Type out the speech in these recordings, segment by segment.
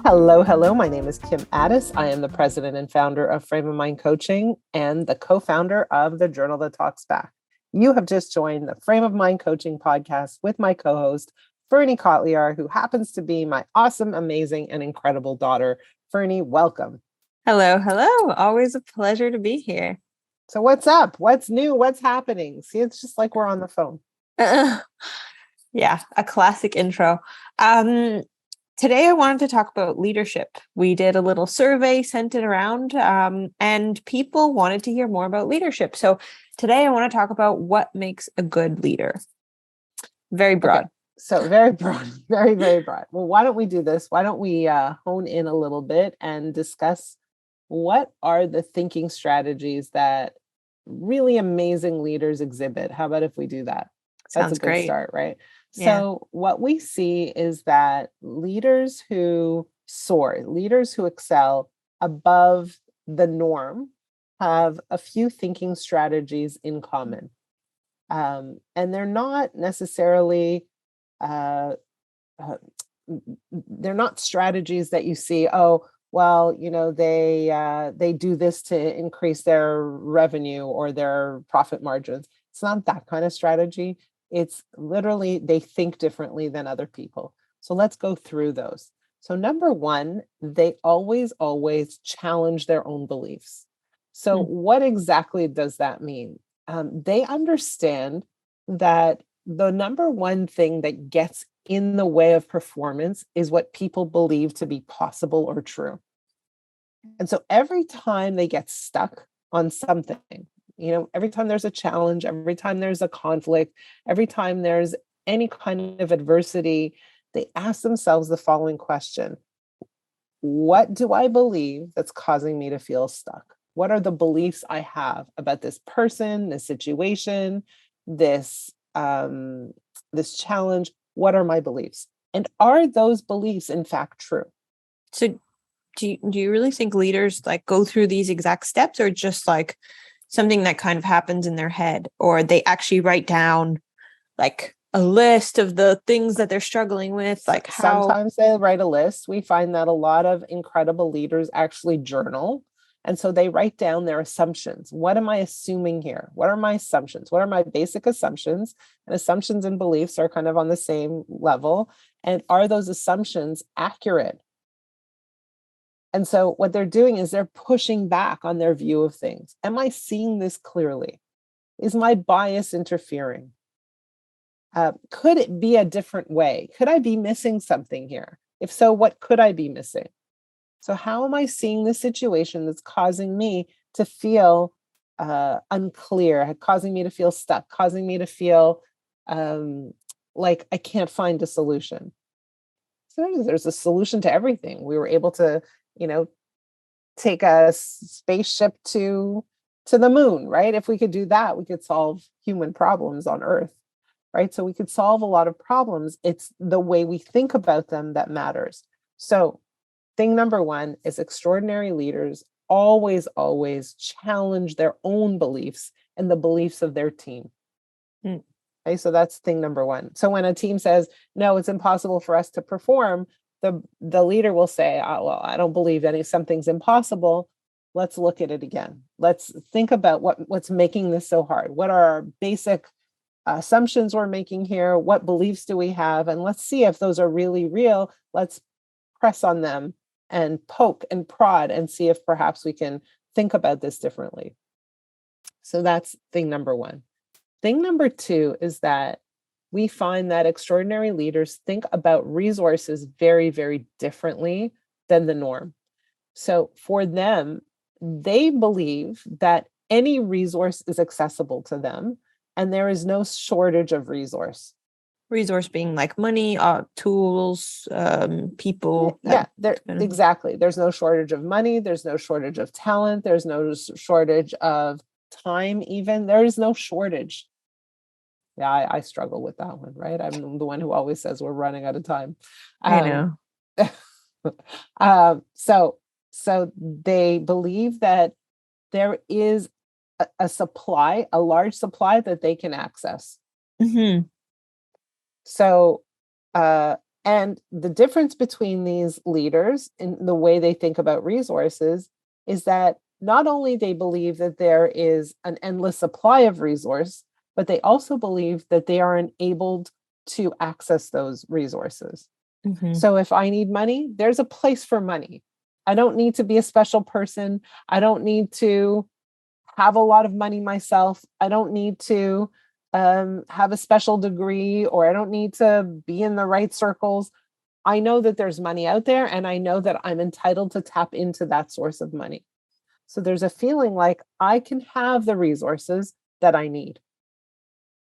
Hello, hello. My name is Kim Addis. I am the president and founder of Frame of Mind Coaching and the co-founder of the Journal That Talks Back. You have just joined the Frame of Mind Coaching podcast with my co-host, Fernekotlyar, who happens to be my awesome, amazing, and incredible daughter. Ferne, welcome. Hello, hello. Always a pleasure to be here. So what's up? What's new? What's happening? See, it's just like we're on the phone. Yeah, a classic intro. Today I wanted to talk about leadership. We did a little survey, sent it around, and people wanted to hear more about leadership. So today I want to talk about what makes a good leader. Very broad. Okay. So very broad, very, very broad. Well, why don't we do this? Why don't we hone in a little bit and discuss what are the thinking strategies that really amazing leaders exhibit? How about if we do that? That's Sounds a good great. start, right? Yeah. So what we see is that leaders who soar, leaders who excel above the norm have a few thinking strategies in common. And they're not necessarily they're not strategies that you see, oh, well, they do this to increase their revenue or their profit margins. It's not that kind of strategy. It's literally they think differently than other people. So let's go through those. So number one, they always challenge their own beliefs. So what exactly does that mean? They understand that the number one thing that gets in the way of performance is what people believe to be possible or true. And so every time they get stuck on something, every time there's a challenge, every time there's a conflict, every time there's any kind of adversity, they ask themselves the following question: what do I believe that's causing me to feel stuck? What are the beliefs I have about this person, this situation, this challenge? What are my beliefs? And are those beliefs in fact true? So do you really think leaders like go through these exact steps, or just like something that kind of happens in their head, or they actually write down like a list of the things that they're struggling with? Like sometimes they write a list. We find that a lot of incredible leaders actually journal. And so they write down their assumptions. What am I assuming here? What are my assumptions? What are my basic assumptions? And assumptions and beliefs are kind of on the same level. And are those assumptions accurate? And so what they're doing is they're pushing back on their view of things. Am I seeing this clearly? Is my bias interfering? Could it be a different way? Could I be missing something here? If so, what could I be missing? So how am I seeing the situation that's causing me to feel unclear, causing me to feel stuck, causing me to feel like I can't find a solution? So there's a solution to everything. We were able to, take a spaceship to the moon, right? If we could do that, we could solve human problems on Earth, right? So we could solve a lot of problems. It's the way we think about them that matters. So thing number one is extraordinary leaders always challenge their own beliefs and the beliefs of their team. Okay, so that's thing number one. So when a team says, no, it's impossible for us to perform, the leader will say, oh, well, I don't believe something's impossible. Let's look at it again. Let's think about what's making this so hard. What are our basic assumptions we're making here? What beliefs do we have? And let's see if those are really real. Let's press on them and poke and prod and see if perhaps we can think about this differently. So that's thing number one. Thing number two is that we find that extraordinary leaders think about resources very, very differently than the norm. So for them, they believe that any resource is accessible to them, and there is no shortage of resource. Resource being like money, tools, people. Yeah, exactly. There's no shortage of money. There's no shortage of talent. There's no shortage of time even. There is no shortage. Yeah, I struggle with that one, right? I'm the one who always says we're running out of time. I know. So they believe that there is a supply, a large supply that they can access. Mm-hmm. So And the difference between these leaders in the way they think about resources is that not only they believe that there is an endless supply of resource, but they also believe that they are enabled to access those resources. Mm-hmm. So if I need money, there's a place for money. I don't need to be a special person. I don't need to have a lot of money myself. I don't need to have a special degree, or I don't need to be in the right circles. I know that there's money out there, and I know that I'm entitled to tap into that source of money. So there's a feeling like I can have the resources that I need,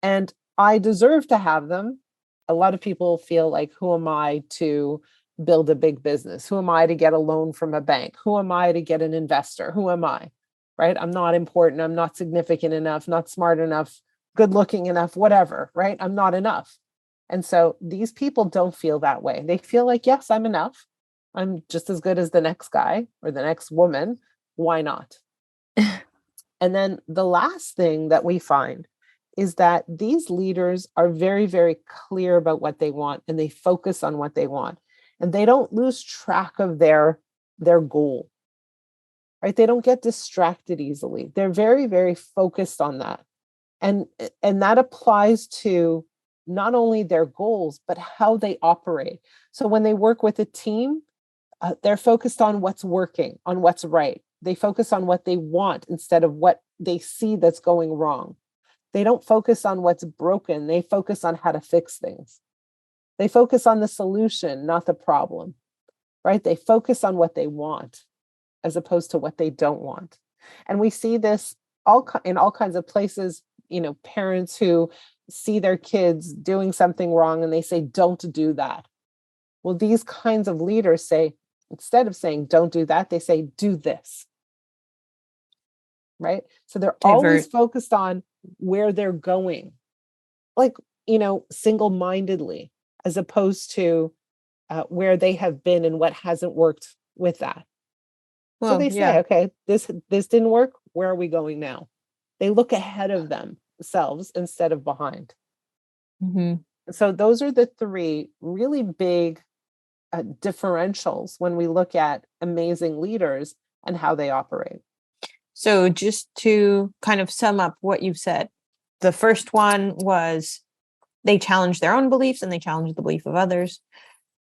and I deserve to have them. A lot of people feel like, who am I to build a big business? Who am I to get a loan from a bank? Who am I to get an investor? Who am I? Right? I'm not important. I'm not significant enough, not smart enough, good looking enough, whatever, right? I'm not enough. And so these people don't feel that way. They feel like, yes, I'm enough. I'm just as good as the next guy or the next woman. Why not? And then the last thing that we find is that these leaders are very, very clear about what they want, and they focus on what they want, and they don't lose track of their goal, right? They don't get distracted easily. They're very, very focused on that. And that applies to not only their goals, but how they operate. So when they work with a team, they're focused on what's working, on what's right. They focus on what they want instead of what they see that's going wrong. They don't focus on what's broken. They focus on how to fix things. They focus on the solution, not the problem, right? They focus on what they want as opposed to what they don't want. And we see this in all kinds of places, parents who see their kids doing something wrong and they say, don't do that. Well, these kinds of leaders say, instead of saying, don't do that, they say, do this. Right? So they're always focused on where they're going, like, single-mindedly, as opposed to where they have been and what hasn't worked with that. So they say, okay, this didn't work. Where are we going now? They look ahead of themselves instead of behind. Mm-hmm. So those are the three really big differentials when we look at amazing leaders and how they operate. So just to kind of sum up what you've said, the first one was they challenge their own beliefs and they challenge the belief of others.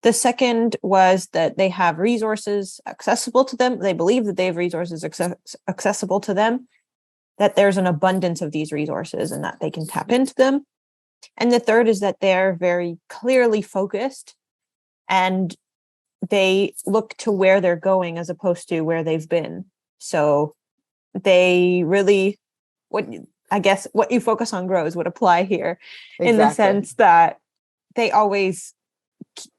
The second was that they have resources accessible to them. They believe that they have resources accessible to them, that there's an abundance of these resources and that they can tap into them. And the third is that they're very clearly focused and they look to where they're going as opposed to where they've been. So they really, what you focus on grows would apply here. Exactly. In the sense that they always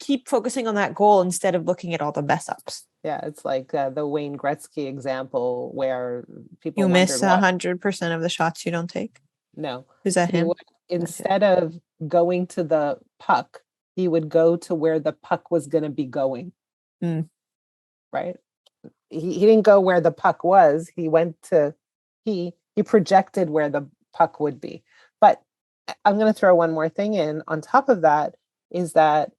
keep focusing on that goal instead of looking at all the mess ups. Yeah, it's like the Wayne Gretzky example where people miss 100% of the shots you don't take. No. Is that him? Instead of going to the puck, he would go to where the puck was going to be going. Right? He didn't go where the puck was. He went to, he projected where the puck would be. But I'm going to throw one more thing in on top of that, is that,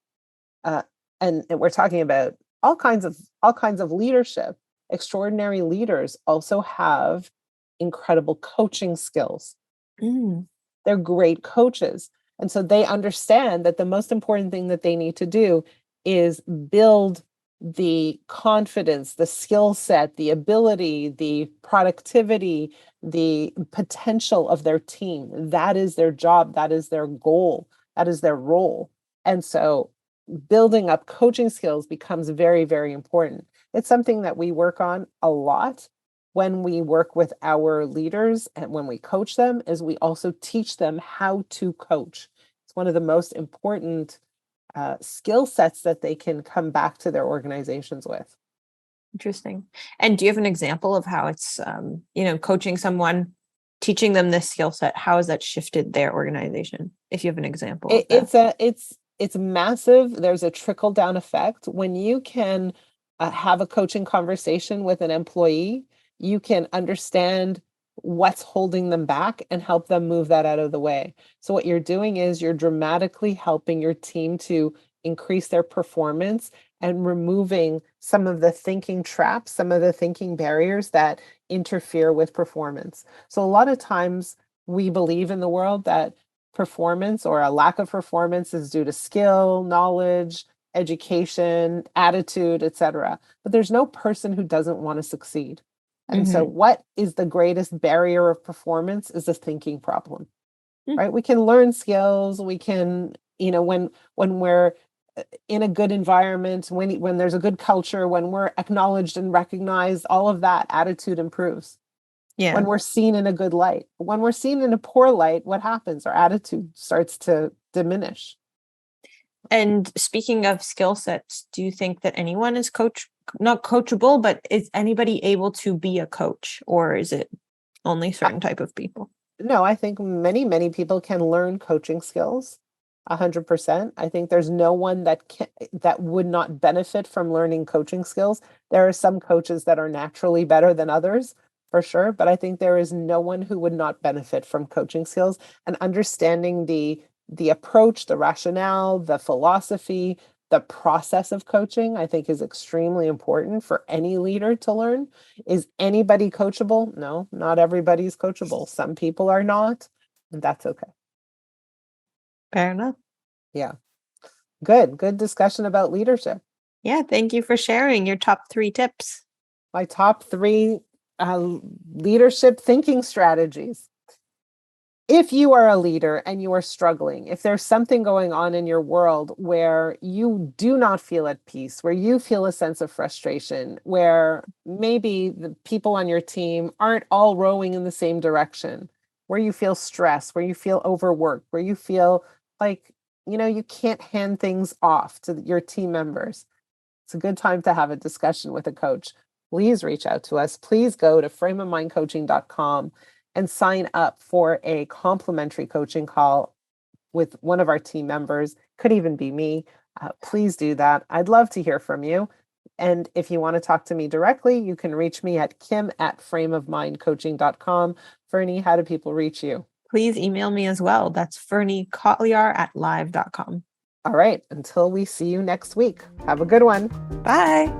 and we're talking about all kinds of leadership. Extraordinary leaders also have incredible coaching skills. They're great coaches. And so they understand that the most important thing that they need to do is build the confidence, the skill set, the ability, the productivity, the potential of their team. That is their job. That is their goal. That is their role. And so building up coaching skills becomes very, very important. It's something that we work on a lot when we work with our leaders and when we coach them, is we also teach them how to coach. It's one of the most important skill sets that they can come back to their organizations with. Interesting. And do you have an example of how it's, coaching someone, teaching them this skill set? How has that shifted their organization? If you have an example, it's massive. There's a trickle down effect when you can have a coaching conversation with an employee. You can understand what's holding them back and help them move that out of the way. So what you're doing is you're dramatically helping your team to increase their performance and removing some of the thinking traps, some of the thinking barriers that interfere with performance. So a lot of times we believe in the world that performance or a lack of performance is due to skill, knowledge, education, attitude, etc. But there's no person who doesn't want to succeed. And so what is the greatest barrier of performance is a thinking problem, right? We can learn skills, we can, when we're in a good environment, when there's a good culture, when we're acknowledged and recognized, all of that attitude improves. Yeah. When we're seen in a good light. When we're seen in a poor light, what happens? Our attitude starts to diminish. And speaking of skill sets, do you think that anyone is not coachable, but is anybody able to be a coach, or is it only certain type of people? No, I think many people can learn coaching skills 100%. I think there's no one that would not benefit from learning coaching skills. There are some coaches that are naturally better than others, for sure, but I think there is no one who would not benefit from coaching skills and understanding the approach, the rationale, the philosophy, the process of coaching, I think is extremely important for any leader to learn. Is anybody coachable? No, not everybody's coachable. Some people are not, and that's okay. Fair enough. Yeah. Good discussion about leadership. Yeah, thank you for sharing your top 3 tips. My top 3 leadership thinking strategies. If you are a leader and you are struggling, if there's something going on in your world where you do not feel at peace, where you feel a sense of frustration, where maybe the people on your team aren't all rowing in the same direction, where you feel stressed, where you feel overworked, where you feel like, you can't hand things off to your team members, it's a good time to have a discussion with a coach. Please reach out to us. Please go to frameofmindcoaching.com and sign up for a complimentary coaching call with one of our team members. Could even be me. Please do that. I'd love to hear from you. And if you want to talk to me directly, you can reach me at kim@frameofmindcoaching.com. Ferne, how do people reach you? Please email me as well. That's fernekotlyar@live.com. All right. Until we see you next week. Have a good one. Bye.